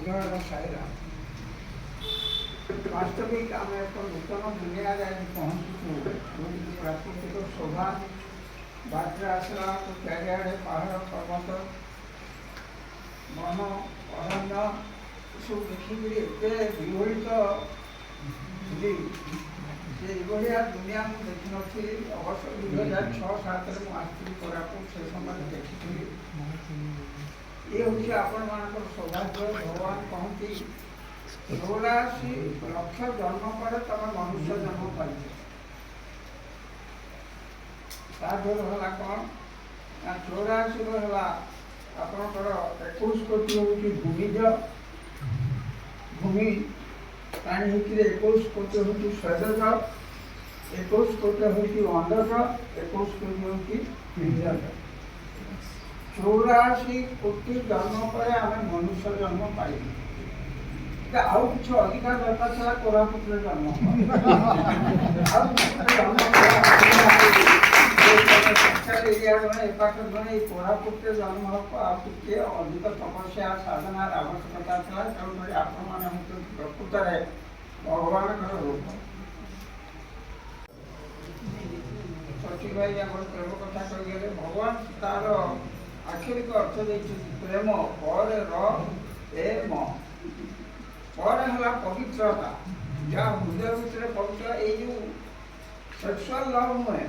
ଜୟ ସାଇରାମ। ବାସ୍ତବିକ ଆମେ ଏକ ନୂତନ ଦୁନିଆରେ ଆଜି ପହଞ୍ଚିଛୁ, ଯେଉଁଠିକି ପ୍ରାକୃତିକ ଶୋଭା ବାଟରେ ଆସିଲା ଚାରିଆଡ଼େ ପାହାଡ଼ ପର୍ବତ ବନ ଅରଣ୍ୟ ଏସବୁ ଦେଖିକିରି ଏତେ ବିହଳିତ ଥିଲି ଯେ ଏଭଳିଆ ଦୁନିଆ ମୁଁ ଦେଖିନଥିଲି। ଅବଶ୍ୟ 2006-07ରେ ମୁଁ ଆସିଥିଲି କୋରାପୁଟ, ସେ ସମୟରେ ଦେଖିଥିଲି। ଇଏ ହେଉଛି ଆପଣମାନଙ୍କର ସୌଭାଗ୍ୟ। ଭଗବାନ କହନ୍ତି 84 ଲକ୍ଷ ଜନ୍ମ ପରେ ତମେ ମନୁଷ୍ୟ ଜନ୍ମ ପାଇଛ। ତା ଦେହରେ ହେଲା କ'ଣ ନା 84 ହେଲା ଆପଣଙ୍କର 21 କୋଟି ହେଉଛି ଭୂମିଜ ଭୂମି ପ୍ରାଣୀ ହେଇକିରି, 21 କୋଟି ହେଉଛି ସ୍ୱେଦଜ, 21 କୋଟି ହେଉଛି ଅଣ୍ଡଜ, 21 କୋଟି ହେଉଛି ବୀଜଜ। 84 କୋଟି ଜନ୍ମ ପରେ ଆମେ ମନୁଷ୍ୟ ଜନ୍ମ ପାଇଲୁ। ଆଉ କିଛି ଅଧିକା ଦରକାର ଥିଲା କୋରାପୁଟରେ ଜନ୍ମ ଏଇ କୋରାପୁଟରେ ଜନ୍ମ ହେବାକୁ ଆଉ ଟିକେ ଅଧିକ ତପସ୍ୟା ସାଧନାର ଆବଶ୍ୟକତା ଥିଲା। ତେଣୁକରି ଆପଣମାନେ ହେଉଛନ୍ତି ପ୍ରକୃତରେ ଭଗବାନଙ୍କର ରୂପ। ସଚିବ ଭାଇ ଆମର ପ୍ରେମ କଥା କହିଗଲେ, ଭଗବାନ ତାର ଆକ୍ଷରିକ ଅର୍ଥ ଦେଇଛନ୍ତି ପ୍ରେମ, ପରେ ର ଏ ମ। ପରେ ହେଲା ପବିତ୍ରତା, ଯାହା ହୃଦୟ ଭିତରେ ପବିତ୍ର। ଏଇ ଯେଉଁ ସେକ୍ସୁଆଲ ଲଭ୍ ନୁହେଁ,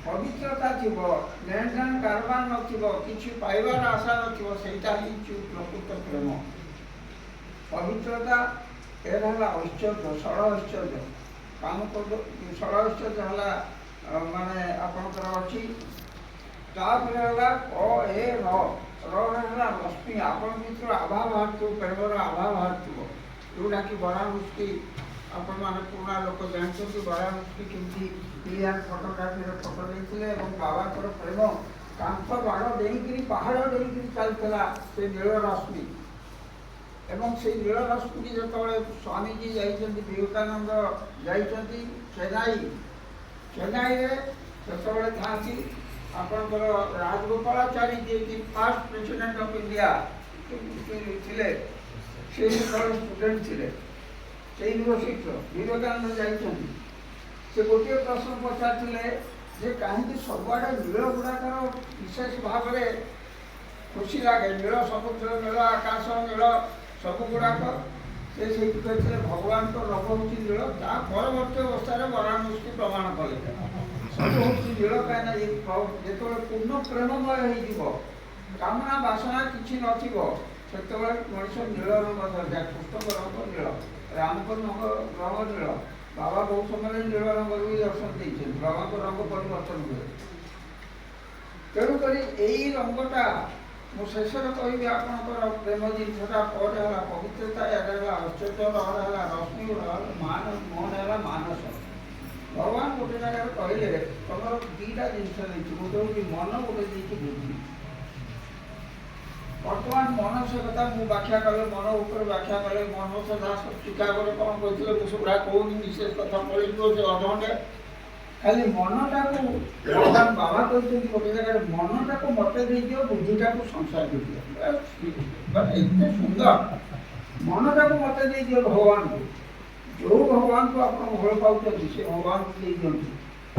ପବିତ୍ରତା ଥିବ, ଲେଣଦେଣ କାରବାର ନଥିବ, କିଛି ପାଇବାର ଆଶା ନଥିବ, ସେଇଟା ହେଉଛି ପ୍ରକୃତ ପ୍ରେମ। ପବିତ୍ରତା ଏହାର ହେଲା ଐଶ୍ୱର୍ଯ୍ୟ, ଷଡ଼ ଐଶ୍ୱର୍ଯ୍ୟ। କାମ ଷଡ଼ ଐଶ୍ୱର୍ଯ୍ୟ ହେଲା ମାନେ ଆପଣଙ୍କର ଅଛି। ତାପରେ ହେଲା ରରେ ହେଲା ରଶ୍ମି, ଆପଣଙ୍କ ଭିତରୁ ଆଭା ବାହାରୁଥିବ, ପ୍ରେମର ଆଭା ବାହାରୁଥିବ, ଯେଉଁଟାକି ବରାମୃଷ୍ଟି। ଆପଣମାନେ ପୁରୁଣା ଲୋକ ଜାଣିଛନ୍ତି ବରାମୃଷ୍ଟି କେମିତି କ୍ଲିୟର ଫଟୋଗ୍ରାଫିରେ ଫଟୋ ଦେଇଥିଲେ ଏବଂ ବାବାଙ୍କର ପ୍ରେମ କାନ୍ଥ ବାଡ଼ ଦେଇକିରି ପାହାଡ଼ ଦେଇକିରି ଚାଲିଥିଲା ସେ ନୀଳ ରଶ୍ମି। ଏବଂ ସେଇ ନୀଳ ରଶ୍ମିକି ଯେତେବେଳେ ସ୍ୱାମୀଜୀ ଯାଇଛନ୍ତି, ବିବେକାନନ୍ଦ ଯାଇଛନ୍ତି ଚେନ୍ନାଇରେ, ସେତେବେଳେ ଥାଆନ୍ତି ଆପଣଙ୍କର ରାଜଗୋପାଳାଚାରୀ, ଯିଏକି ଫାର୍ଷ୍ଟ ପ୍ରେସିଡେଣ୍ଟ ଅଫ୍ ଇଣ୍ଡିଆ ଥିଲେ, ସେ ଯେତେବେଳେ ଷ୍ଟୁଡେଣ୍ଟ ଥିଲେ ସେଇ ୟୁନିଭର୍ସିଟିର, ବିବେକାନନ୍ଦ ଯାଇଛନ୍ତି। ସେ ଗୋଟିଏ ପ୍ରଶ୍ନ ପଚାରିଥିଲେ ଯେ କାହିଁକି ସବୁଆଡ଼େ ନୀଳ ଗୁଡ଼ାକର ବିଶେଷ ଭାବରେ ଖୁସି ଲାଗେ, ନୀଳ ସମୁଦ୍ର ନୀଳ, ଆକାଶ ନୀଳ, ସବୁ ଗୁଡ଼ାକ। ସେ ସେଇଠି କହିଥିଲେ ଭଗବାନଙ୍କ ରଙ୍ଗ ହେଉଛି ନୀଳ। ତା ପରବର୍ତ୍ତୀ ଅବସ୍ଥାରେ ବରାମୃଷ୍ଟି ପ୍ରମାଣ କଲେ ସବୁ ହେଉଛି ନୀଳ। କାହିଁକିନା ଯେତେବେଳେ ପୂର୍ଣ୍ଣ ପ୍ରେମମୟ ହେଇଯିବ, କାମନା ବାସନା କିଛି ନଥିବ, ସେତେବେଳେ ମଣିଷ ନୀଳ ରଙ୍ଗ ଧରିଯାଏ। କୃଷ୍ଣଙ୍କ ରଙ୍ଗ ନୀଳ, ରାମଙ୍କ ରଙ୍ଗ ନୀଳ। ବାବା ବହୁ ସମୟରେ ନୀଳ ରଙ୍ଗରୁ ବି ଦର୍ଶନ ଦେଇଛନ୍ତି। ବାବାଙ୍କ ରଙ୍ଗ ପରିବର୍ତ୍ତନ ହୁଏ। ତେଣୁକରି ଏଇ ରଙ୍ଗଟା ମୁଁ ଶେଷରେ କହିବି ଆପଣଙ୍କର ପ୍ରେମ ଜିନିଷଟା। ପରେ ହେଲା ପବିତ୍ରତା, ଏଇଟା ହେଲା ଐଶ୍ୱର୍ଯ୍ୟ, ରରେ ହେଲା ରଶ୍ମି, ମନ ହେଲା ମାନସ। ଭଗବାନ ଗୋଟେ ଜାଗାରେ କହିଲେ ତମର ଦୁଇଟା ଜିନିଷ ଦେଇଛି, ଗୋଟେ ହେଉଛି ମନ, ଗୋଟେ ଦେଇଛି ବୁଦ୍ଧି। ବର୍ତ୍ତମାନ ମନ ସେ କଥା ମୁଁ ବ୍ୟାଖ୍ୟା କଲେ, ମନ ଉପରେ ବ୍ୟାଖ୍ୟା କଲେ, ମନୋଜ ଦାସ ଚିକାଗୋରେ କ'ଣ କହିଥିଲେ ମୁଁ ସେଗୁଡ଼ା କହୁନି, ବିଶେଷ କଥା ପଳେଇଯିବ ସେ ଅଧଘଣ୍ଟେ। ଖାଲି ମନଟାକୁ ଭଗବାନ ବାବା କହିଛନ୍ତି ଗୋଟେ ଜାଗାରେ, ମନଟାକୁ ମତେ ଦେଇଦିଅ, ବୁଦ୍ଧିଟାକୁ ସଂସାର ଦେଇଦିଅ। ଏତେ ସୁନ୍ଦର, ମନଟାକୁ ମତେ ଦେଇଦିଅ ଭଗବାନଙ୍କୁ। ଯେଉଁ ଭଗବାନଙ୍କୁ ଆପଣ ଭଲ ପାଉଛନ୍ତି ସେ ଭଗବାନଙ୍କୁ ଦେଇ ଦିଅନ୍ତୁ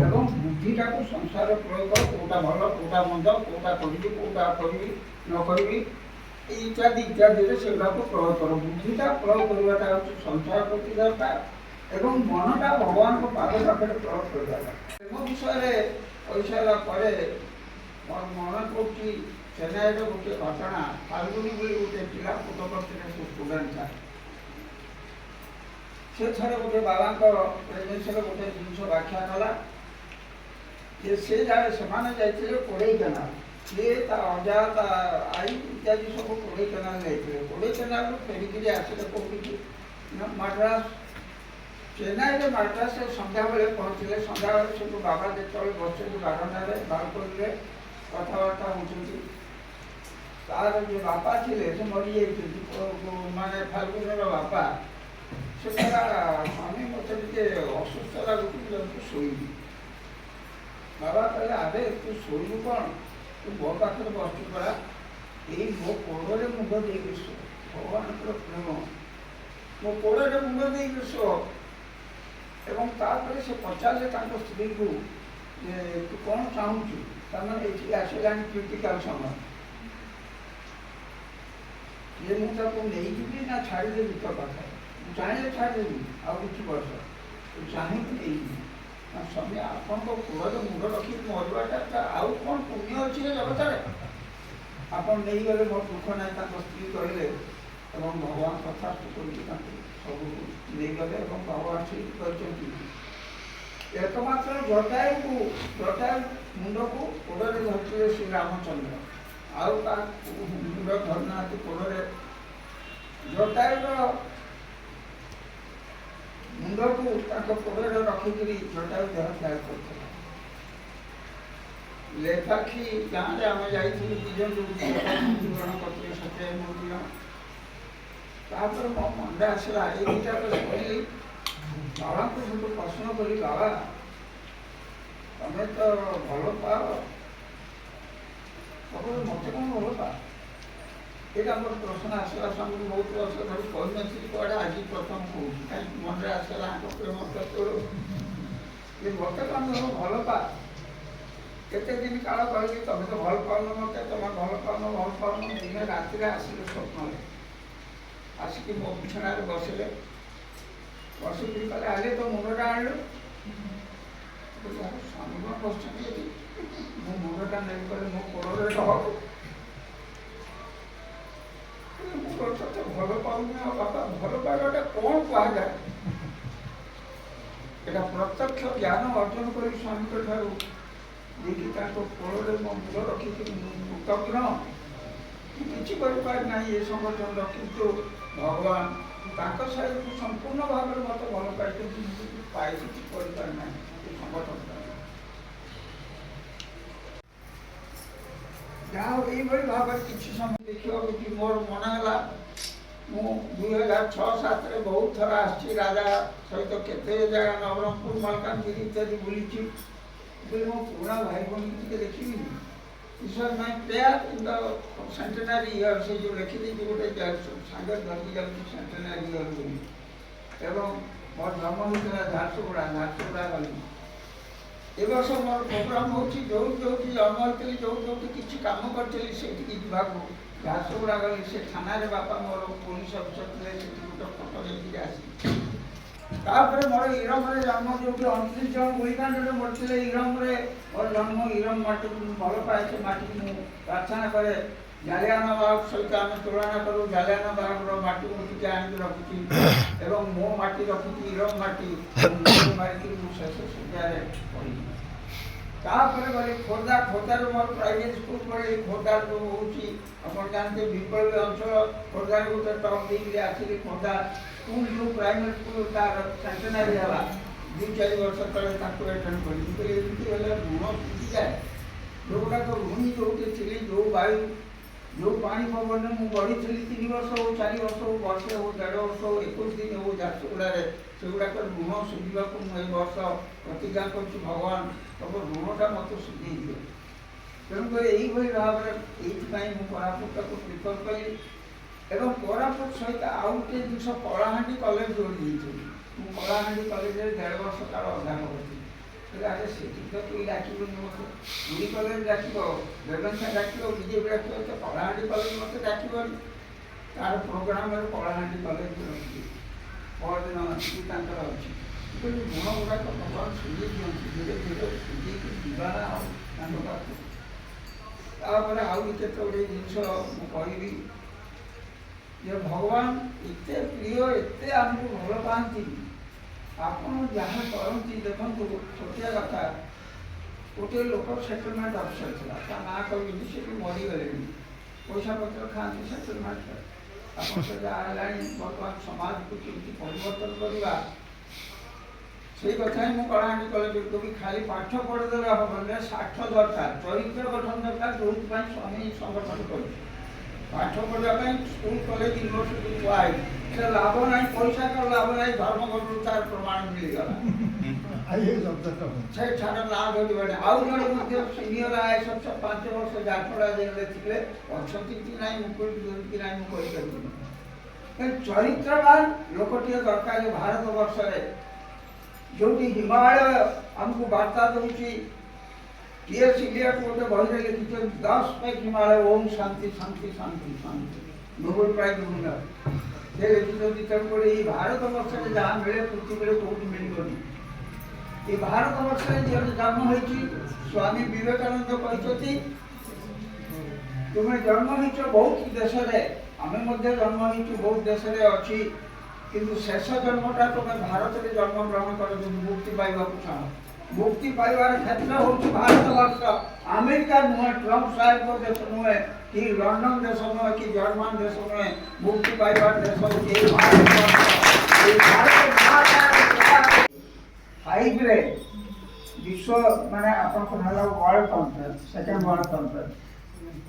ଏବଂ ବୁଦ୍ଧିଟାକୁ ସଂସାରରେ ପ୍ରୟୋଗ କର। କେଉଁଟା ଭଲ, କେଉଁଟା ମନ୍ଦ, କେଉଁଟା କରିବି, କେଉଁଟା କରିବି ନ କରିବି, ଇତ୍ୟାଦି ଇତ୍ୟାଦିରେ ସେଗୁଡ଼ାକୁ ପ୍ରୟୋଗ କର। ବୁଦ୍ଧିଟା ପ୍ରୟୋଗ କରିବାଟା ହେଉଛି ସଂସାର ପ୍ରତି ଦରକାର ଏବଂ ମନଟା ଭଗବାନଙ୍କ ପାଦ ପାଖରେ ପ୍ରୟୋଗ କରିବା ଦରକାର। ପ୍ରେମ ବିଷୟରେ କହିସାରିଲା ପରେ ମୋର ମନେ ପଡ଼ୁଛି ଚେନ୍ନାଇର ଗୋଟିଏ ଘଟଣା। ଫାଲ୍ଗୁନି ବୋଲି ଗୋଟେ ପିଲା ପୁଟପର୍ତ୍ତିରେ ସେ ଷ୍ଟୁଡେଣ୍ଟ ଥାଏ। ସେ ଥରେ ଗୋଟେ ବାବାଙ୍କ ପ୍ରେଜେନ୍ସରେ ଗୋଟେ ଜିନିଷ ବ୍ୟାଖ୍ୟା କଲା ଯେ ସେ ଜାଣେ ସେମାନେ ଯାଇଥିଲେ କୋଡ଼େଇ କେନାଲ, ସିଏ ତା ଅଜା, ତା ଆଈ ଇତ୍ୟାଦି ସବୁ କୋଡ଼େଇ କେନାଲ ଯାଇଥିଲେ। କୋଡ଼େଇ କେନାଲରୁ ଫେରିକିରି ଆସିଲେ କୋଉଠିକି ନା ମାଡ୍ରାସ। ଚେନ୍ନାଇରେ ମାଡ୍ରାସରେ ସନ୍ଧ୍ୟାବେଳେ ପହଞ୍ଚିଲେ। ସନ୍ଧ୍ୟାବେଳେ ସବୁ ବାବା ଯେତେବେଳେ ବସିଛନ୍ତି ବାରଣ୍ଡାରେ ବାଲକୋନିରେ କଥାବାର୍ତ୍ତା ହେଉଛନ୍ତି, ତାର ଯିଏ ବାପା ଥିଲେ ସେ ମରିଯାଇଛନ୍ତି, ମାନେ ଫାଲ୍ଗୁନର ବାପା। ସେ କହିଲା ସ୍ୱାମୀ ମୋତେ ଟିକେ ଅସୁସ୍ଥ ଲାଗୁଛି, ମୁଁ ଶୋଇବି। ବାବା କହିଲେ ଆରେ ତୁ ଶୋଇବୁ କ'ଣ, ତୁ ମୋ ପାଖରେ ବସିଛୁ ପରା, ଏଇ ମୋ କୋଳରେ ମୁଣ୍ଡ ଦେଇକି ଶୋ। ଭଗବାନଙ୍କର ପ୍ରେମ ମୋ କୋଳରେ ମୁଣ୍ଡ ଦେଇକି ଶୁଅ। ଏବଂ ତାପରେ ସେ ପଚାରିଲେ ତାଙ୍କ ସ୍ତ୍ରୀକୁ ଯେ ତୁ କ'ଣ ଚାହୁଁଛୁ? ତାମାନେ ଏଠିକି ଆସିଲାଣି କ୍ରିଟିକାଲ ସମୟ, ଯେ ମୁଁ ତାକୁ ନେଇଯିବି ନା ଛାଡ଼ିଦେବି ତୋ ପାଖରେ? ମୁଁ ଚାହିଁଲେ ଛାଡ଼ିଦେବି ଆଉ କିଛି ବର୍ଷ, ତୁ ଚାହିଁକି ନେଇଯିବି। ନା ସ୍ୱାମୀ, ଆପଣଙ୍କ କୋଳରେ ମୁଣ୍ଡ ରଖିକି ମରିବାଟା ଆଉ କ'ଣ ପୁଣ୍ୟ ଅଛି ଏ ଜଗତରେ? ଆପଣ ନେଇଗଲେ ମୋର ଦୁଃଖ ନାହିଁ। ତାଙ୍କ ସ୍ତ୍ରୀ କହିଲେ ଏବଂ ଭଗବାନ କଥାର୍ଥ କରିକି ତାଙ୍କୁ ସବୁ ନେଇଗଲେ। ଏବଂ ଭଗବାନ ସେଇଠି କହିଛନ୍ତି ଏକମାତ୍ର ଜଟାୟୁକୁ, ଜଟାୟୁ ମୁଣ୍ଡକୁ କୋଳରେ ଧରିଥିଲେ ଶ୍ରୀରାମଚନ୍ଦ୍ର, ଆଉ ତା ମୁଣ୍ଡ ଧରିନାହାନ୍ତି କୋଳରେ। ଜଟାୟୁର ମୁଣ୍ଡକୁ ତାଙ୍କ କୋଳରେ ରଖିକିରି ଜଟାୟୁ ଦେହ ତ୍ୟାଗ କରିଥିଲେ। ଲେଖାଖି ଗାଁରେ ଆମେ ଯାଇଥିଲୁ ଦୁଇ ଜଣ ଗ୍ରହଣ କରିଥିଲେ ସତ୍ୟ ମନ୍ଦିର। ତାପରେ ମୋ ମନରେ ଆସିଲା ଏଇ ଦୁଇଟା ତ ଶୁଣିଲି। ବାବାଙ୍କୁ ସବୁ ପ୍ରଶ୍ନ କଲି, ବାବା ତମେ ତ ଭଲ ପାଅ, ସବୁବେଳେ ମୋତେ କ'ଣ ଭଲ ପାଅ? ଏଇଟା ମୋର ପ୍ରଶ୍ନ ଆସିଲା। ସ୍ୱାମୀ ବହୁତ ବର୍ଷ ଧରି କହିନଥିଲି କୁଆଡ଼େ, ଆଜି ପ୍ରଥମ କହୁଛି। କାହିଁକି ମନରେ ଆସିଲା ଆଙ୍କ ପ୍ରେମ ତତ୍ତ୍ୱରୁ ଯେ ମୋତେ ତମେ ଭଲ ପାଅ। କେତେ ଦିନ କାଳ କହିଲି ତମେ ତ ଭଲ ପାଉନ ମୋତେ, ତମେ ଭଲ ପାଉନ। ଦିନେ ରାତିରେ ଆସିଲେ ସ୍ୱପ୍ନରେ, ଆସିକି ମୋ ବିଛଣାରେ ବସିଲେ। ବସିକିରି କହିଲେ ଆଲେ ତୋ ମୁଣ୍ଡଟା ଆଣିଲୁ। ସ୍ୱାମୀ କ'ଣ ବସିଛନ୍ତି ଏଠି, ମୋ ମୁଣ୍ଡଟା ନେଇ କଲେ ମୋ କୋଳରେ ରହ। ମୁଁ ତତେ ଭଲ ପାଉନି। ଆଉ ବାପା, ଭଲ ପାଇବାଟା କ'ଣ କୁହାଯାଏ? ଏଇଟା ପ୍ରତ୍ୟକ୍ଷ ଜ୍ଞାନ ଅର୍ଜନ କରି ସ୍ୱାମୀଙ୍କ ଠାରୁ ଦେଇକି ତାଙ୍କ କୋଳରେ ମୋ ମୁଣ୍ଡ ରଖିକି କୃତଜ୍ଞ। କିଛି କରିପାରି ନାହିଁ ଏ ସଂଗଠନର, କିନ୍ତୁ ଭଗବାନ ତାଙ୍କ ସାହିକୁ ସମ୍ପୂର୍ଣ୍ଣ ଭାବରେ ମୋତେ ଭଲ ପାଇଛନ୍ତି। ମୁଁ ପାଇ କିଛି କରିପାରି ନାହିଁ ଏ ସଂଗଠନଟା। ଯାହା ହଉ ଏଇଭଳି ଭାବରେ କିଛି ସମୟ ଦେଖିବାକୁ କି ମୋର ମନେ ହେଲା। ମୁଁ 2006-07ରେ ବହୁତ ଥର ଆସିଛି ରାଜା ସହିତ, କେତେ ଜାଗା ନବରଙ୍ଗପୁର, ମାଲକାନଗିରି ଇତ୍ୟାଦି ବୁଲିଛି। ମୋ ପୁରୁଣା ଭାଇ ଭଉଣୀ ଟିକେ ଦେଖିବି। ଈଶ୍ୱର my prayer in the centenary year, ସେ ଯେଉଁ ଲେଖିଦେଇଛି ଗୋଟେ ସାଙ୍ଗରେ ଧରିକି ଯାଉଛି ସେଣ୍ଟେନାରୀ ଇୟର ବୋଲି। ଏବଂ ମୋର ଜନ୍ମ ହୋଇଥିଲା ଝାରସୁଗୁଡ଼ା ଗଲି। ଏ ବର୍ଷ ମୋର ପ୍ରୋଗ୍ରାମ ହେଉଛି ଯେଉଁଠି ଜନ୍ମ ହୋଇଥିଲି, ଯେଉଁଠି କିଛି କାମ କରିଥିଲି ସେଇଠିକି ଯିବାକୁ। ଝାରସୁଗୁଡ଼ା ଗଲି। ସେ ଥାନାରେ ବାପା ମୋର ପୋଲିସ ଅଫିସର ଥିଲେ, ସେଠି ଗୋଟେ ଫଟୋ ନେଇକିରି ଆସିଲି। ତାପରେ ମୋର ଇରମରେ ଜନ୍ମ, ଯେଉଁଠି 29 ଜଣ ଗୁଳିକାଣ୍ଡରେ ମରିଥିଲେ ଇରମରେ ମୋର ଜନ୍ମ। ଇରମ ମାଟିକୁ ମୁଁ ଭଲ ପାଏ, ସେ ମାଟିକୁ ମୁଁ ପ୍ରାର୍ଥନା କରେ। ଜାଲିଆନାବାଗ ସହିତ ଆମେ ତୁଳନା କରୁ। ଜାଲିଆନାବାଗର ମାଟି ମୁଁ ଟିକେ ଆଣିକି ରଖିଛି ଏବଂ ମୋ ମାଟି ରଖିଛି ଇରମ ମାଟି ମାରିକି ମୁଁ ଶେଷ ସୁବିଧାରେ ପଢ଼ିଛି। ତାପରେ ଗଲି ଖୋର୍ଦ୍ଧା। ଖୋର୍ଦ୍ଧାରୁ ମୋର ପ୍ରାଇଭେଟ୍ ସ୍କୁଲ ପଢ଼ିଲି। ଖୋର୍ଦ୍ଧା ଯେଉଁ ହେଉଛି ଆପଣ ଜାଣନ୍ତି ବିପ୍ଳବୀ ଅଞ୍ଚଳ, ଖୋର୍ଦ୍ଧାରେ ଗୋଟେ ଟପ୍ ଦେଇକିରି ଆସିଲି। ଖୋର୍ଦ୍ଧା ସ୍କୁଲ ଯେଉଁ ପ୍ରାଇମେରୀ ସ୍କୁଲ ତାର ସେଣ୍ଟେନାରୀ ହେଲା 2-4 ବର୍ଷ ତଳେ, ତାକୁ ଆଟେଣ୍ଡ କଲି। କିନ୍ତୁ ଏମିତି ହେଲେ ଋଣ ଶୁଖିଯାଏ। ଯେଉଁଗୁଡ଼ାକ ଋଣୀ ଯେଉଁଠି ଥିଲି, ଯେଉଁ ବାୟୁ, ଯେଉଁ ପାଣି ପବନରେ ମୁଁ ବଢ଼ିଥିଲି 3 ବର୍ଷ ହଉ, 4 ବର୍ଷ ହଉ, ବର୍ଷେ ହଉ, 1.5 ବର୍ଷ ହଉ, 21 ଦିନ ହଉ ଝାରସୁଗୁଡ଼ାରେ, ସେଗୁଡ଼ାକ ଋଣ ଶୁଝିବାକୁ ମୁଁ ଏ ବର୍ଷ ପ୍ରତିଜ୍ଞା କରୁଛି। ଭଗବାନ ସବୁ ଋଣଟା ମୋତେ ଶୁଝେଇ ଦିଅ। ତେଣୁକରି ଏଇଭଳି ଭାବରେ ଏଇଥିପାଇଁ ମୁଁ କୋରାପୁଟକୁ ପ୍ରିଫର କଲି। ଏବଂ କୋରାପୁଟ ସହିତ ଆଉ ଗୋଟିଏ ଜିନିଷ, କଳାହାଣ୍ଡି କଲେଜ ଯୋଡ଼ି ଦେଇଥିଲି। ମୁଁ କଳାହାଣ୍ଡି କଲେଜରେ 1.5 ବର୍ଷ କାଳ ଅଧ୍ୟୟନ କରିଥିଲି। ଆରେ ସେଠି ତ କେହି ଡାକିବନି ମୋତେ, ପୁରୀ କଲେଜ ଡାକିବ, ରେଭେନ୍ସା ଡାକିବ, ବିଜେପି ଡାକିବ, ତ କଳାହାଣ୍ଡି କଲେଜ ମୋତେ ଡାକିବନି। ତାର ପ୍ରୋଗ୍ରାମରେ କଳାହାଣ୍ଡି କଲେଜ ରଖିଛି। ପରଦିନ ବି ତାଙ୍କର ଅଛି। କିନ୍ତୁ ଗୁଣ ଗୁଡ଼ାକ ଭଗବାନ ଶୁଝେଇ ଦିଅନ୍ତି। ଧୀରେ ଧୀରେ ଶୁଝେଇକି ଯିବା ଆଉ ତାଙ୍କ ପାଖକୁ। ତାପରେ ଆଉ କେତେ ଗୁଡ଼ିଏ ଜିନିଷ ମୁଁ କହିବି ଯେ ଭଗବାନ ଏତେ ପ୍ରିୟ, ଏତେ ଆମକୁ ଭଲ ପାଆନ୍ତି। ଆପଣ ଯାହା କରନ୍ତି, ଦେଖନ୍ତୁ ଛୋଟିଆ କଥା, ଗୋଟିଏ ଲୋକ ସେଟଲମେଣ୍ଟ ଅଫିସର ଥିଲା, ତା ନାଁ କହିବିନି, ସେ ବି ମରିଗଲେଣି। ପଇସା ପତ୍ର ଖାଆନ୍ତି ସେଟଲମେଣ୍ଟ। ଆପଣ ତ ଯାହା ହେଲାଣି, ବର୍ତ୍ତମାନ ସମାଜକୁ କେମିତି ପରିବର୍ତ୍ତନ କରିବା ସେଇ କଥା ହିଁ ମୁଁ କଳାହାଣ୍ଡି କଲେଜକୁ ବି ଖାଲି ପାଠ ପଢ଼ିଦେଲେ ହେବନି, ଷାଠ ଦରକାର, ଚରିତ୍ର ଗଠନ ଦରକାର। ଯେଉଁଥିପାଇଁ ସ୍ୱାମୀ ସଂଗଠନ କରୁଛି। ପାଠ ପଢ଼ିବା ପାଇଁ ସ୍କୁଲ କଲେଜ ୟୁନିଭର୍ସିଟି କୁହାହେଇଛି, ସେ ଲାଭ ନାହିଁ, ପଇସା କର ଲାଭ ନାହିଁ, ଧର୍ମଘଟରୁ ତାର ପ୍ରମାଣ ମିଳିଗଲା। ସେ ଛାଡ଼ ନାଁ ଧରିବନି। ଆଉ ଜଣେ ମଧ୍ୟ ସିନିୟର IAS 5 ବର୍ଷ ଝାରସୁଗୁଡ଼ା ଜେଲରେ ଥିଲେ, ଅଛନ୍ତି କି ନାହିଁ, ମୁକୁଳି ଧରିକି ନାହିଁ ମୁଁ କହିପାରିବିନି। ଚରିତ୍ରବାନ ଲୋକଟିଏ ଦରକାର ଭାରତ ବର୍ଷରେ, ଯୋଉଠି ହିମାଳୟ ଆମକୁ ବାର୍ତ୍ତା ଦେଉଛି। ଟି.ଏସ୍. ଇଲିୟଟ୍ ଗୋଟେ ବହିରେ ଲେଖିଛନ୍ତି 10 ପେକ୍ ହିମାଳୟ, ଓମ୍ ଶାନ୍ତି ଶାନ୍ତି ଶାନ୍ତି ଶାନ୍ତି, ନୋବେଲ ପ୍ରାଇଜ ୱିନର। ସେ ଲେଖିଛନ୍ତି ତେଣୁକରି ଏଇ ଭାରତ ବର୍ଷରେ ଯାହା ମିଳେ ପୃଥିବୀରେ କୋଉଠି ମିଳିବନି। ଏ ଭାରତ ବର୍ଷରେ ଯିଏ ଜନ୍ମ ହୋଇଛି, ସ୍ୱାମୀ ବିବେକାନନ୍ଦ କହିଛନ୍ତି ତୁମେ ଜନ୍ମ ହେଇଛ ବହୁତ ଦେଶରେ, ଆମେ ମଧ୍ୟ ଜନ୍ମ ହେଇଛୁ ବହୁତ ଦେଶରେ ଅଛି, କିନ୍ତୁ ଶେଷ ଜନ୍ମଟା ତୁମେ ଭାରତରେ ଜନ୍ମଗ୍ରହଣ କର ଯଦି ମୁକ୍ତି ପାଇବାକୁ ଚାହ। ମୁକ୍ତି ପାଇବାର କ୍ଷେତ୍ର ହେଉଛି ଭାରତ ବର୍ଷ। ଆମେରିକା ନୁହେଁ, ଟ୍ରମ୍ପ ସାହେବଙ୍କ ଦେଶ ନୁହେଁ, କି ଲଣ୍ଡନ ଦେଶ ନୁହେଁ, କି ଜର୍ମାନ ଦେଶ ନୁହେଁ। ମୁକ୍ତି ପାଇବାର ଦେଶ ହେଉଛି ଏଇ ଭାରତ ବର୍ଷ। ଏଇ ଭାରତ ଫାଇଭରେ ବିଶ୍ୱ ମାନେ ଆପଣଙ୍କର ହେଲା world conference, second world conference.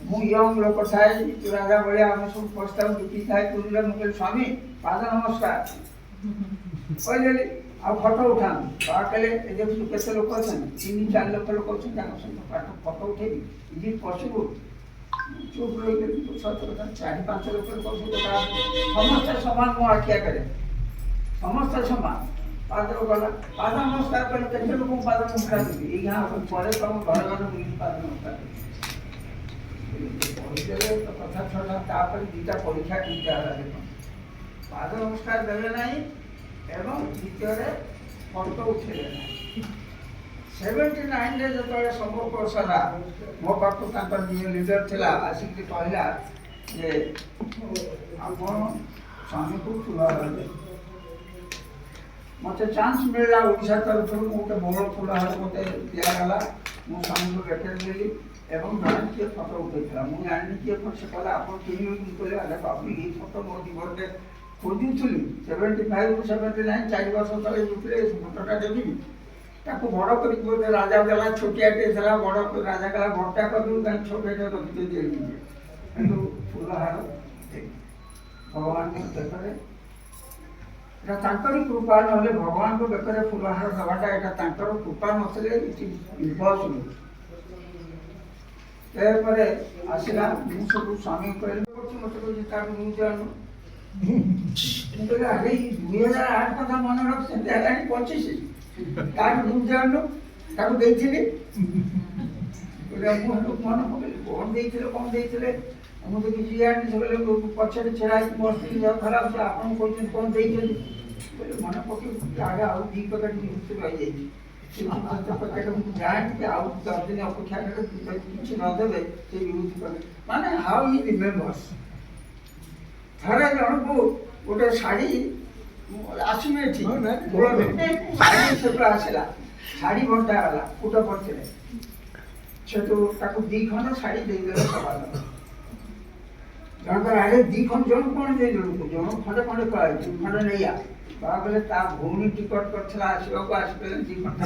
ମୁଁ ୟଙ୍ଗ ଲୋକ ଥାଏ, ରାଜା ଭଳିଆ ଆମେ ସବୁ ପ୍ରସ୍ତାବ ଦୁଟି ଥାଏ। ପୁରୀରେ ମୁଁ କହିଲି ସ୍ୱାମୀ ପାଦ ନମସ୍କାର କହିଦେଲି, ଆଉ ଫଟୋ ଉଠାନ୍ତୁ। ବାବା କହିଲେ ଏ ଦେଖନ୍ତୁ କେତେ ଲୋକ ଅଛନ୍ତି, 3-4 ଲକ୍ଷ ଲୋକ ଅଛନ୍ତି, ତାଙ୍କ ସହିତ ଫଟୋ ଉଠେଇବି, ଇଜ ଇଟ୍ ପସିବୁଲ? ଚୁପ୍ ରହିଗଲି। ସତ କଥା, 4-5 ଲକ୍ଷ ଲୋକ ସହିତ ସମସ୍ତେ ସମାନ ମୋ ଆଖି ଆଗରେ, ସମସ୍ତେ ସମାନ। ପାଦର ଗଲା, ପାଦ ନମସ୍କାର କଲେ କେତେ ଲୋକଙ୍କୁ ପାଦ ନମସ୍କାର ଦେବି? ଏଇ ଗାଁ ପରେ ତମ ଘର ଘର ବୁଲିକି ପାଦ ନମସ୍କାର ଦେବି। କହିଦେଲେ ତ କଥା ଛଡ଼ା, ତାପରେ 2ଟା ପରୀକ୍ଷା ଠିକଟା ହେଲା। ଦେଖ, ପାଦ ନମସ୍କାର ଦେଲେ ନାହିଁ ଏବଂ ଦ୍ୱିତୀୟରେ ଫଟୋ ଉଠେଇଲେ ନାହିଁ। 79ରେ ଯେତେବେଳେ ସମ୍ଭବ ସାରା ମୋ ପାଖକୁ ତାଙ୍କର ଯିଏ ଲିଡର ଥିଲା ଆସିକି କହିଲା ଯେ ଆପଣ ସ୍ୱାମୀକୁ ଫୁଲ ଦେବେ। ମୋତେ ଚାନ୍ସ ମିଳିଲା ଓଡ଼ିଶା ତରଫରୁ, ଗୋଟେ ବଡ଼ ଫୁଲ ହାର ମୋତେ ଦିଆଗଲା। ମୁଁ ସ୍ୱାମୀକୁ ଲେଟର ଦେଲି ଏବଂ ଜଣେ କିଏ ଫଟୋ ଉଠେଇଥିଲା, ମୁଁ ଜାଣିନି କିଏ ସେ କହିଲା ଆପଣ କିଣିବେ? ମୁଁ କହିଲି ଆରେ ବାବୁ ଏଇ ଫଟୋ ମୋ ଜୀବନରେ ଖୋଜୁଥିଲି, 75ରୁ 79, 4 ବର୍ଷ ତଳେ ଉଠିଲେ ଏ ଫଟୋଟା ଦେବି। ତାକୁ ବଡ଼ କରିକି ବୋଧେ ରାଜା ଦେଲା, ଛୋଟିଆଟେ ଥିଲା, ବଡ଼ ରାଜା କହିଲା ବଡ଼ଟା କରିଦେବୁ, କାହିଁକି ଛୋଟିଆଟେ ରଖିତେ ଦିଏନି। କିନ୍ତୁ ଫୁଲହାର ଭଗବାନଙ୍କ ବେକରେ, এটা ତାଙ୍କରି କୃପା, ନହେଲେ ଭଗବାନଙ୍କ ବେକରେ ଫୁଲହାର ଦେବାଟା ଏଇଟା ତାଙ୍କର କୃପା ନଥିଲେ ଇଟ୍ ଇମ୍ପସିବଲ୍। ତାପରେ ଆସିଲା, ମୁଁ ସବୁ ସ୍ୱାମୀ କହିଲେ ମୋତେ କହୁଛି ତାକୁ ମୁଁ ଜାଣୁ। ମୁଁ କହିଲି ଆରେ 2008 କଥା ମନେ ରଖିଛନ୍ତି, ହେଲାଣି 25। ତାକୁ ମୁଁ ଜାଣୁ, ତାକୁ ଦେଇଥିଲି। ମୁଁ ମନେ ପକେଇଲି କ'ଣ ଦେଇଥିଲେ। ମୁଁ ତ କିଛି ଜାଣିନି। ସେ ପଛରେ ଛିଡ଼ା ହେଇକି ମୋ ସ୍ତ୍ରୀ ଦେହ ଖରାପ ଅଛି, ଆପଣଙ୍କୁ କହୁଛନ୍ତି କ'ଣ ଦେଇଛନ୍ତି? ମନେ ପକେଇ ଆଗେ ଆଉ 2 ପ୍ୟାକେଟ୍ ବିଭୂତି ରହିଯାଇଛି। ସେ ପ୍ୟାକେଟ୍ ମୁଁ ଜାଣିକି ଆଉ 10 ଦିନ ଅପେକ୍ଷା କଲେ କିଛି ନଦେବେ ସେ ବିଭୂତି ପ୍ୟାକେଟ୍। ମାନେ ହାଉ ହି ରିମେମ୍ବର୍ସ। ଥରେ ଜଣକୁ ଗୋଟେ ଶାଢ଼ୀ ଆସିବେ ଏଠି, ଶାଢ଼ୀ ସେଠୁ ଆସିଲା, ଶାଢ଼ୀ ବଣ୍ଟା ହେଲା, ଫୁଟ ପଡ଼ିଥିଲେ। ସେଠୁ ତାକୁ 2 ଖଣ୍ଡ ଶାଢ଼ୀ ଦେଇଦେଲେ ସବାଲ। ଜଣଙ୍କର ଆଡ଼େ 2 ଖଣ୍ଡ, ଜଣକୁ କ'ଣ ଦେଇଦେଲୁ? ଜଣକୁ ଖଣ୍ଡେ କରାଇଛୁ, ଖଣ୍ଡେ ନେଇଆ। ବାବା କହିଲେ ତା ଭଉଣୀ ଟିକଟ କରିଥିଲା ଆସିବାକୁ, ଆସିପାରିଲେ 2 ଖଣ୍ଡ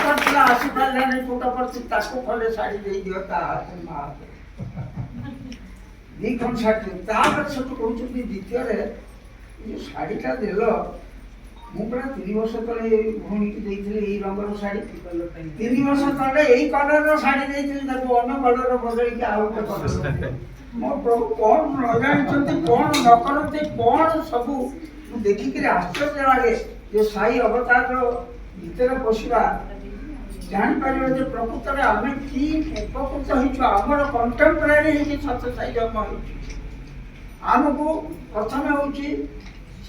କରିଥିଲା, ଆସିପାରିଲାନି, ଫୁଟ ପଡ଼ିଛି, ତାକୁ ଖଣ୍ଡେ ଶାଢ଼ୀ ଦେଇଦିଅ ତା ହାତରେ, ମା ହାତରେ 2 ଖଣ୍ଡ ଶାଢ଼ୀ। ତାପରେ ସେଠୁ କହୁଛନ୍ତି ଦ୍ୱିତୀୟରେ ଯୋଉ ଶାଢ଼ୀଟା ଦେଲ, ମୁଁ ପୁରା 3 ବର୍ଷ ତଳେ ଏଇ ଭଉଣୀକି ଦେଇଥିଲି ଏଇ ରଙ୍ଗର ଶାଢ଼ୀ। 3 ବର୍ଷ ତଳେ ଏଇ କଲରର ଶାଢ଼ୀ ଦେଇଥିଲି, ତାକୁ ଅନ୍ୟ କଲର ବଦଳିକି ଆଉ ଗୋଟେ କଲର। ମୋ ପ୍ରଭୁ କ'ଣ ନ ଜାଣିଛନ୍ତି, କ'ଣ ନ କରନ୍ତି, କ'ଣ ସବୁ ମୁଁ ଦେଖିକିରି ଆଶ୍ଚର୍ଯ୍ୟ ଲାଗେ। ଯେ ସାଇ ଅବତାରର ଭିତରେ ପଶିବା, ଜାଣିପାରିବ ଯେ ପ୍ରକୃତରେ ଆମେ କି ଉପକୃତ ହେଇଛୁ। ଆମର କଣ୍ଟେମ୍ପୋରାରୀ ହେଇକି ସତ୍ୟସାଇ ଜନ୍ମ ହେଇଛୁ। ଆମକୁ ପ୍ରଥମେ ହେଉଛି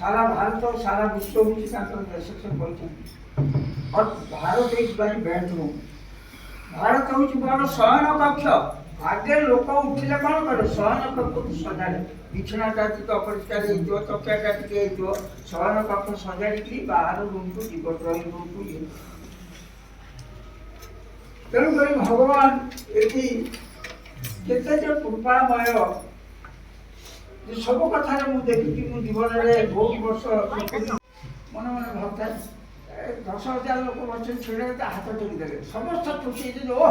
ସାରା ଭାରତ, ସାରା ବିଶ୍ୱ ହେଉଛି ତାଙ୍କର ଦେଶ। ସେ କହିଛନ୍ତି Bharat is my bedroom. Bharat ହେଉଛି ବଡ଼ ଶୟନ କକ୍ଷ। ଆଗେ ଲୋକ ଉଠିଲେ କ'ଣ କରେ? ଶୟନ କକ୍ଷକୁ ସଜାଡ଼େ। ବିଛଣାଟା ଟିକେ ଅପରିଷ୍କାର ହେଇଥିବ, ତକିଆଟା ଟିକେ ହେଇଥିବ, ଶୟନ କକ୍ଷ ସଜାଡ଼ିକି ବାହାର ରୁମ୍କୁ ଯିବ, ଡ୍ରଇଂ ରୁମ୍କୁ ଯିବ। ତେଣୁକରି ଭଗବାନ ଏଠି କେତେ ଯେ କୃପାମୟ, ଯେ ସବୁ କଥାରେ ମୁଁ ଦେଖିକି ମୁଁ ଜୀବନରେ ବହୁତ ବର୍ଷ ମନେ ମନେ ଭାବୁଥାଏ 10,000 ଲୋକ ବସିଛନ୍ତି, ଛିଡ଼ା ହାତ ଟେକିଦେଲେ, ସମସ୍ତେ ଖୁସି ହେଇଛନ୍ତି। ଓ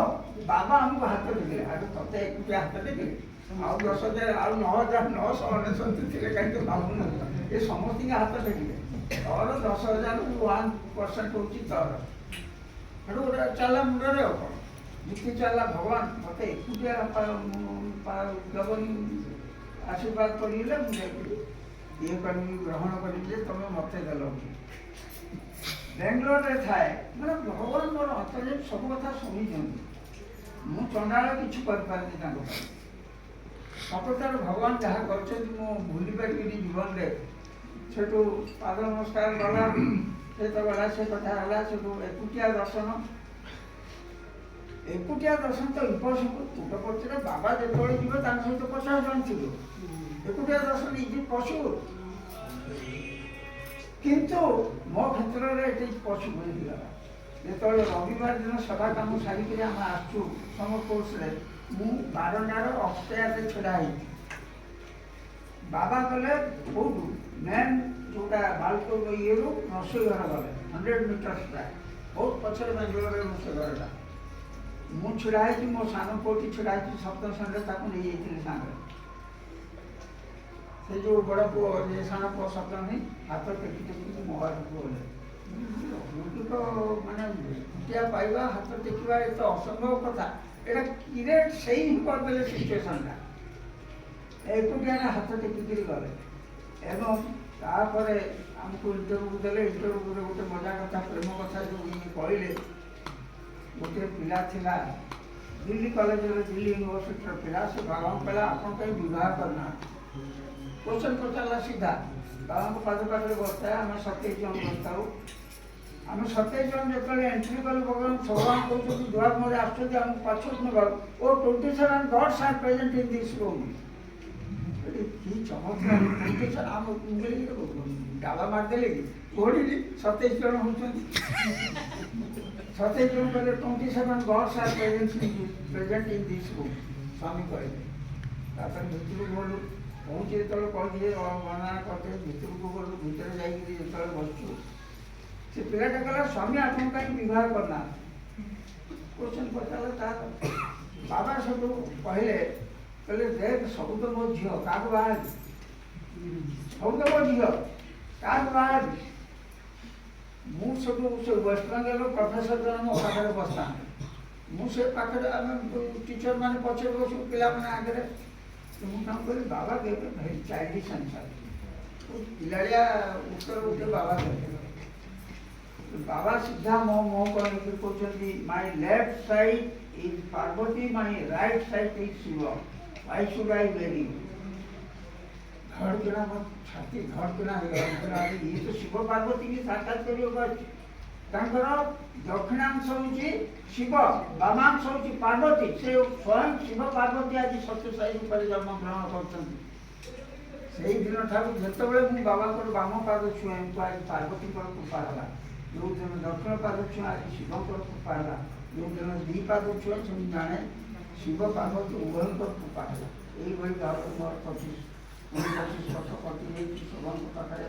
ବାବା ଆମକୁ ହାତ ଟେକିଲେ। ଆରେ ତତେ ଏକୁଟିଆ ହାତ ଟେକିଲେ, ଆଉ 10,000 ଆଉ 9,999 ଥିଲେ କାହିଁକି ଭାବୁନ? ଏ ସମସ୍ତଙ୍କୁ ହାତ ଟେକିଲେ। ତୋର 10,000ରୁ 1% ହେଉଛି ତୋର। ସେଠୁ ଗୋଟେ ଚାଲିଲା ମୁଣ୍ଡରେ, ଆଉ କ'ଣ ଯୁକ୍ତି ଚାଲିଲା, ଭଗବାନ ମୋତେ ଏକୁଟିଆ ଦେବନି, आशीर्वाद पड़े मुझे ये कर ग्रहण कर तुम मत देल बेंगलोर रे थाए मैंने भगवान मोर अंतर्जे सब कथा शुणी मु चंडाल कि सततार भगवान जहाँ कर भूली पारि जीवन में सेठू पाद नमस्कार गला से तो गला से कथा है सेठू एकुटिया दर्शन तो इम्पसिबल पुटपत्र बाबा जो जीव सहित 50 जन थी एकुटिया दर्शन इज पॉसिबल किंतु मो क्षेत्र में पॉसिबल जो रविवार दिन सभा कम सारिक आसू समर कोर्स मु बारंडार अपस्टेयर छड़ा बाबा गले कौटू मेन जोटा बालको ये रसोई घर गले 100 मीटर्स प्राय बहुत पचर बेंगलोर रसोई घरटा मु छड़ाई मो सान पुटी छड़ाई सप्तम श्रेणी नहीं जाइए सांगे से जो बड़ पु ये सान पु सप्तम नहीं हाथ टेकी टेकी मोबाइल को तो माने भूतिया पाइबा हाथ टेकवा ये तो असंभव कथा एटा क्रिएट सही करदे सिचुएशनटा एकुटिया हाथ टेकिक गले एवं तापर आमको इंटरव्यू देले इंटरव्यू गोटे मजा कथा प्रेम कथा जो कहले गोटे पिला थिला दिल्ली कॉलेज दिल्ली यूनिवर्सिटी पिला से बाबा कहला आपन कहीं विवाह करना क्वेश्चन पचारा सीधा बाबा को पाद पाखे बसता आम 27 जन बसताऊ आम 27 जन जो एंट्री कलु भगवान भगवान कहते दुआर मोरे आम पाछुट नगर ओ 27 gods are present in this room कि चमत्कार 27 आम डाला मारदेले कि ओढ़ी 27 जन होती 27 जन कहले 27 gods are present in this room स्वामी कहले भितर गलु पहुँचे जो कहते वर्णना करते भितर को गलु भितर जा बसचु से पिलाटा कहला स्वामी आपन कहीं विवाह करना क्वेश्चन पचारे तार बाबा सब कहले कहले देख सब तो मो झील क्या बाहर सब तो मो झील क्या बाहर मुझे वेस्ट बेंगल प्रोफेसर जन मो पाखे बसता मुझे पाखे आम टीचर मैंने पचे बस पिला मैंने आगे मुझे कहली बाबा कहते भाई चाइल्डिश आंसर पिलाड़िया उत्तर उठे बाबा कहते बाबा सीधा मो मो कहते my left side is Parvati my right side is Shiva why should I worry धड़कना मत छाती धड़कना ये तो शिव पार्वती की साक्षात्कार दक्षिणांश हूँ शिव वामांश हूँ पार्वती से स्वयं शिव पार्वती आज सत्यसाई रूप जन्म ग्रहण कर दिन ठार जो बाबा को वाम पाद छुआ आज पार्वती कृपा है जो दिन दक्षिण पाद छुआ आज शिव कृपा है जो दिन दी पाद छुआ से जाने शिव पार्वती उभय कृपा है यही भाव मोर 25 वर्ष कटि सब पाखे